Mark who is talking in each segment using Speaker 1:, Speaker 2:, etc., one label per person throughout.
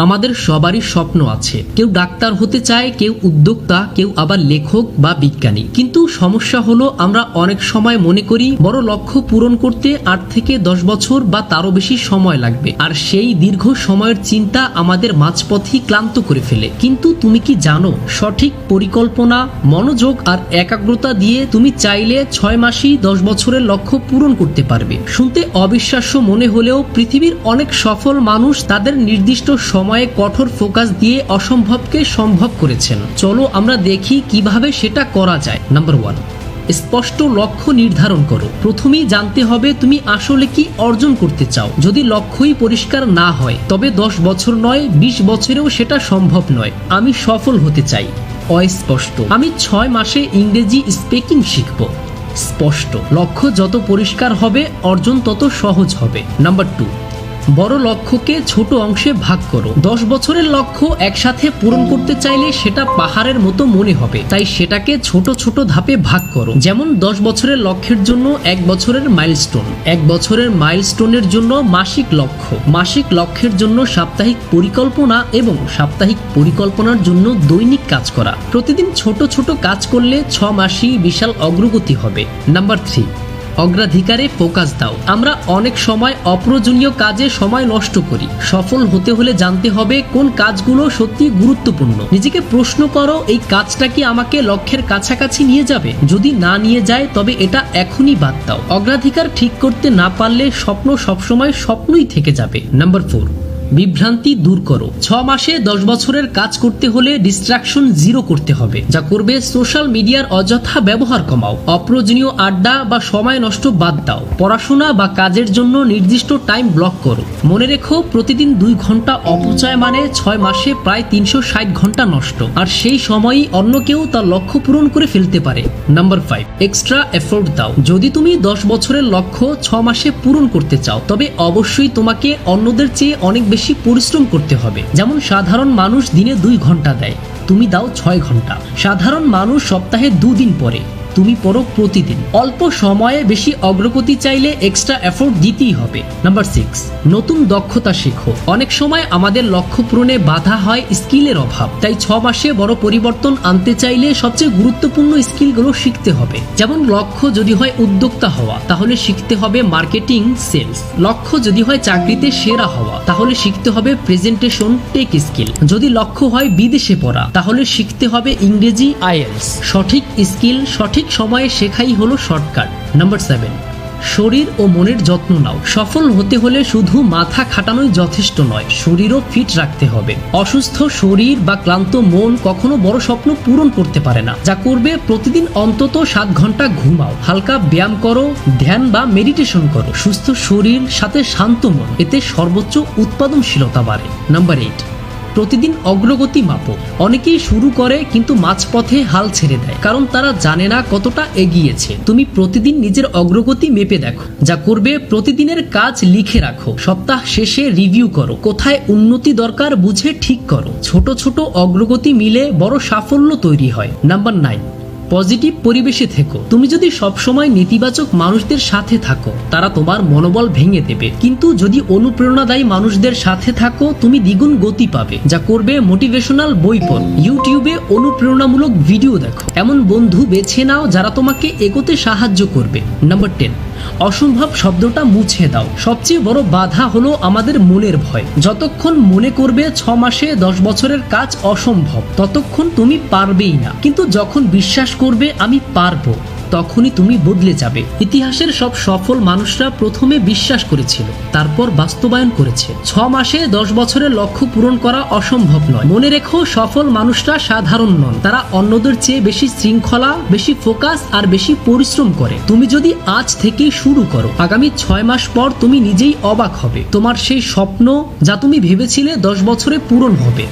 Speaker 1: আমাদের সবারই স্বপ্ন আছে। কেউ ডাক্তার হতে চায়, কেউ উদ্যোক্তা, কেউ আবার লেখক বা বিজ্ঞানী। কিন্তু সমস্যা হলো আমরা অনেক সময় মনে করি বড় লক্ষ্য পূরণ করতে 8 থেকে 10 বছর বা তারও বেশি সময় লাগবে, আর সেই দীর্ঘ সময়ের চিন্তা আমাদের মাঝপথেই ক্লান্ত করে ফেলে। কিন্তু তুমি কি জানো, সঠিক পরিকল্পনা, মনোযোগ আর একাগ্রতা দিয়ে তুমি চাইলে 6 মাসেই 10 বছরের লক্ষ্য পূরণ করতে পারবে। শুনতে অবিশ্বাস্য মনে হলেও পৃথিবীর অনেক সফল মানুষ তাদের নির্দিষ্ট সময়ে কঠোর ফোকাস দিয়ে অসম্ভবকে সম্ভব করেছেন। চলো আমরা দেখি কিভাবে সেটা করা যায়। নাম্বার 1, স্পষ্ট লক্ষ্য নির্ধারণ করো। প্রথমেই জানতে হবে তুমি আসলে কি অর্জন করতে চাও। যদি লক্ষ্যই পরিষ্কার না হয় তবে 10 বছর নয়, 20 বছরেও সেটা সম্ভব নয়। আমি সফল হতে চাই। অস্পষ্ট, আমি 6 মাসে ইংরেজি স্পিকিং শিখব। স্পষ্ট, লক্ষ্য যত পরিষ্কার হবে অর্জন তত সহজ হবে। নাম্বার 2, বড় লক্ষ্যকে ছোট অংশে ভাগ করো। 10 বছরের লক্ষ্য একসাথে পূরণ করতে চাইলে সেটা পাহাড়ের মতো মনে হবে, তাই সেটাকে ছোট ছোট ধাপে ভাগ করো। যেমন 10 বছরের লক্ষ্যের জন্য 1 বছরের মাইলস্টোন, 1 বছরের মাইলস্টোনের জন্য মাসিক লক্ষ্য, মাসিক লক্ষ্যের জন্য সাপ্তাহিক পরিকল্পনা এবং সাপ্তাহিক পরিকল্পনার জন্য দৈনিক কাজ করা। প্রতিদিন ছোট ছোট কাজ করলে 6 মাসেই বিশাল অগ্রগতি হবে। নাম্বার 3, অগ্রাধিকারে ফোকাস দাও। আমরা অনেক সময় অপ্রয়োজনীয় কাজে সময় নষ্ট করি। সফল হতে হলে জানতে হবে কোন কাজগুলো সত্যি গুরুত্বপূর্ণ। নিজেকে প্রশ্ন করো, এই কাজটা কি আমাকে লক্ষ্যের কাছাকাছি নিয়ে যাবে? যদি না নিয়ে যায় তবে এটা এখনই বাদ দাও। অগ্রাধিকার ঠিক করতে না পারলে স্বপ্ন সবসময় স্বপ্নই থেকে যাবে। নাম্বার 4, বিভ্রান্তি দূর করো। 6 মাসে 10 বছরের কাজ করতে হলে ডিস্ট্রাকশন 0 করতে হবে। যা করবে সোশ্যাল মিডিয়ার অযথা ব্যবহার কমাও। অপ্রয়োজনীয় আড্ডা বা সময় নষ্ট বাদ দাও। পড়াশোনা বা কাজের জন্য নির্দিষ্ট টাইম ব্লক করো। মনে রেখো, প্রতিদিন 2 ঘন্টা অপচয় মানে 6 মাসে প্রায় 360 ঘন্টা নষ্ট, আর সেই সময়ই অন্য কেউ তার লক্ষ্য পূরণ করে ফেলতে পারে। নাম্বার 5, এক্সট্রা এফোর্ট দাও। যদি তুমি 10 বছরের লক্ষ্য 6 মাসে পূরণ করতে চাও তবে অবশ্যই তোমাকে অন্যদের চেয়ে অনেক বেশি পরিশ্রম করতে হবে। যেমন সাধারণ মানুষ দিনে 2 ঘন্টা দেয়, তুমি দাও 6 ঘন্টা। সাধারণ মানুষ সপ্তাহে 2 দিন পড়ে, তুমি পড়ো প্রতিদিন। অল্প সময়ে বেশি অগ্রগতি চাইলে এক্সট্রা এফোর্ট দিতেই হবে। নাম্বার 6, নতুন দক্ষতা শেখো। অনেক সময় আমাদের লক্ষ্য পূরণে বাধা হয় স্কিলের অভাব, তাই 6 মাসে বড় পরিবর্তন আনতে চাইলে সবচেয়ে গুরুত্বপূর্ণ স্কিলগুলো শিখতে হবে। যেমন লক্ষ্য যদি হয় উদ্যোক্তা হওয়া, তাহলে শিখতে হবে মার্কেটিং, সেলস। লক্ষ্য যদি হয় চাকরিতে সেরা হওয়া, তাহলে শিখতে হবে প্রেজেন্টেশন, টেক স্কিল। যদি লক্ষ্য হয় বিদেশে পড়া, তাহলে শিখতে হবে ইংরেজি, আইএলটিএস। সঠিক স্কিল সঠিক সময়ে শেখাই হলো শর্টকাট। নাম্বার 7, শরীর ও মনের যত্ন নাও। সফল হতে হলে শুধু মাথা খাটানোই যথেষ্ট নয়, শরীরও ফিট রাখতে হবে। অসুস্থ শরীর বা ক্লান্ত মন কখনো বড় স্বপ্ন পূরণ করতে পারে না। যা করবে, প্রতিদিন অন্তত 7 ঘন্টা ঘুমাও, হালকা ব্যায়াম করো, ধ্যান বা মেডিটেশন করো। সুস্থ শরীর সাথে শান্ত মন, এতে সর্বোচ্চ উৎপাদনশীলতা বাড়ে। নাম্বার 8, প্রতিদিন অগ্রগতি মাপো। অনেকেই শুরু করে কিন্তু মাঝপথে হাল ছেড়ে দেয়, কারণ তারা জানে না কতটা এগিয়েছে। তুমি প্রতিদিন নিজের অগ্রগতি মেপে দেখো। যা করবে, প্রতিদিনের কাজ লিখে রাখো, সপ্তাহ শেষে রিভিউ করো, কোথায় উন্নতি দরকার বুঝে ঠিক করো। ছোট ছোট অগ্রগতি মিলে বড় সাফল্য তৈরি হয়। নাম্বার 9, পজিটিভ পরিবেশে থেকো। তুমি যদি সবসময় নেতিবাচক মানুষদের সাথে থাকো, তারা তোমার মনোবল ভেঙে দেবে। কিন্তু যদি অনুপ্রেরণাদায়ী মানুষদের সাথে থাকো, তুমি দ্বিগুণ গতি পাবে। যা করবে, মোটিভেশনাল বই পড়ো, ইউটিউবে অনুপ্রেরণামূলক ভিডিও দেখো। এমন বন্ধু বেছে নাও যারা তোমাকে এগোতে সাহায্য করবে। নাম্বার 10, অসম্ভব শব্দটা মুছে দাও। সবচেয়ে বড় বাধা হলো আমাদের মনের ভয়। যতক্ষণ মনে করবে 6 মাসে 10 বছরের কাজ অসম্ভব, ততক্ষণ তুমি পারবেই না। কিন্তু যখন বিশ্বাস করবে আমি পারবো, তখনই তুমি বদলে যাবে। ইতিহাসের সব সফল মানুষরা প্রথমে বিশ্বাস করেছিল, তারপর বাস্তবায়ন করেছে। 6 মাসে 10 বছরের লক্ষ্য পূরণ করা অসম্ভব নয়। মনে রেখো, সফল মানুষরা সাধারণ নন, তারা অন্যদের চেয়ে বেশি শৃঙ্খলা, বেশি ফোকাস আর বেশি পরিশ্রম করে। তুমি যদি আজ থেকে শুরু করো, আগামী 6 মাস পর তুমি নিজেই অবাক হবে। তোমার সেই স্বপ্ন যা তুমি ভেবেছিলে 10 বছরে পূরণ হবে,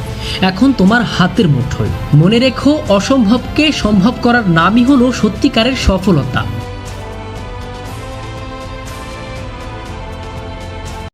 Speaker 1: এখন তোমার হাতের মুঠোয়। মনে রেখো, অসম্ভবকে সম্ভব করার নামই হলো সত্যিকারের সফলতা।